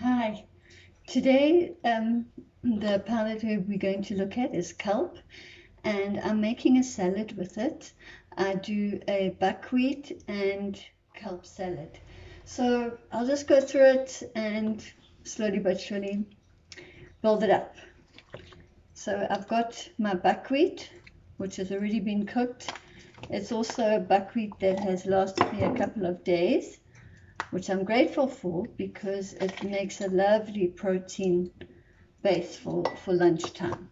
Hi. Today, the palette we're going to look at is kelp, and I'm making a salad with it. I do a buckwheat and kelp salad. So I'll just go through it and slowly but surely build it up. So I've got my buckwheat, which has already been cooked. It's also a buckwheat that has lasted me a couple of days, which I'm grateful for because it makes a lovely protein base for lunchtime.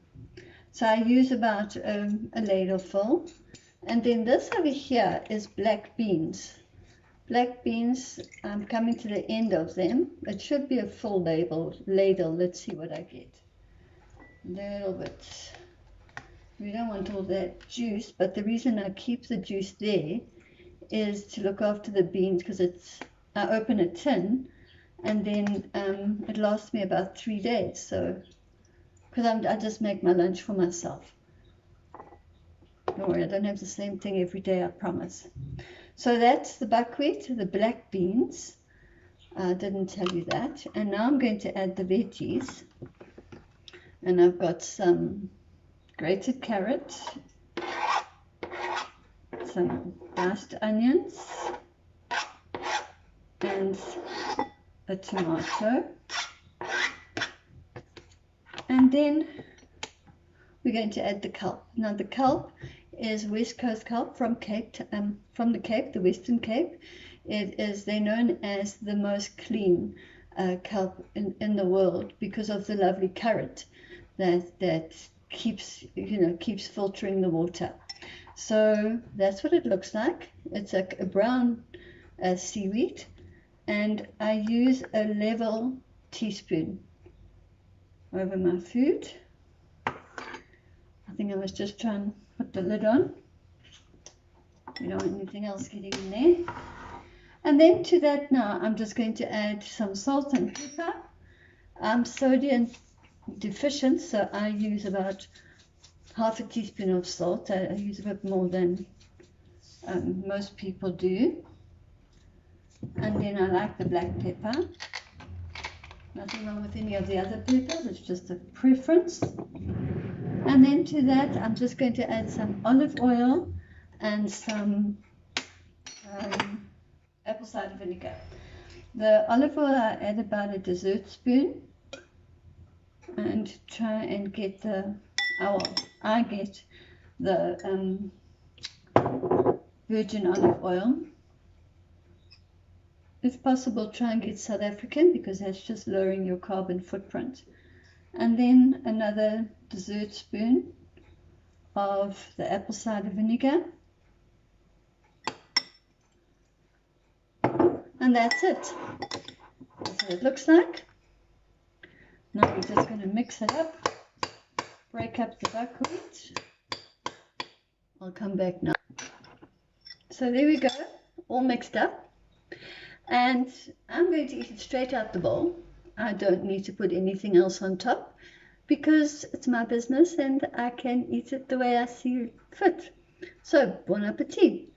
So I use about a ladle full. And then this over here is black beans. Black beans, I'm coming to the end of them. It should be a full ladle. Let's see what I get. A little bit. We don't want all that juice, but the reason I keep the juice there is to look after the beans because I open a tin and then it lasts me about 3 days. So because I just make my lunch for myself. Don't worry, I don't have the same thing every day, I promise. So that's the buckwheat, the black beans. I didn't tell you that. And now I'm going to add the veggies. And I've got some grated carrot, some diced onions, and a tomato. And then we're going to add the kelp. Now the kelp is West Coast kelp from the Cape, the Western Cape. They're known as the most clean kelp in the world because of the lovely current that keeps filtering the water. So that's what it looks like. It's a brown seaweed, and I use a level teaspoon over my food. I think I must just try and put the lid on. We don't want anything else getting in there. And then to that now, I'm just going to add some salt and pepper. I'm sodium deficient, so I use about half a teaspoon of salt. I use a bit more than most people do. And then I like the black pepper. Nothing wrong with any of the other peppers, it's just a preference. And then to that, I'm just going to add some olive oil and some apple cider vinegar. The olive oil I add about a dessert spoon and try and get I get the virgin olive oil. If possible, try and get South African because that's just lowering your carbon footprint. And then another dessert spoon of the apple cider vinegar. And that's it. That's what it looks like. Now we're just going to mix it up, break up the buckwheat. I'll come back now. So there we go, all mixed up. And I'm going to eat it straight out the bowl. I don't need to put anything else on top because it's my business and I can eat it the way I see fit. So, bon appetit.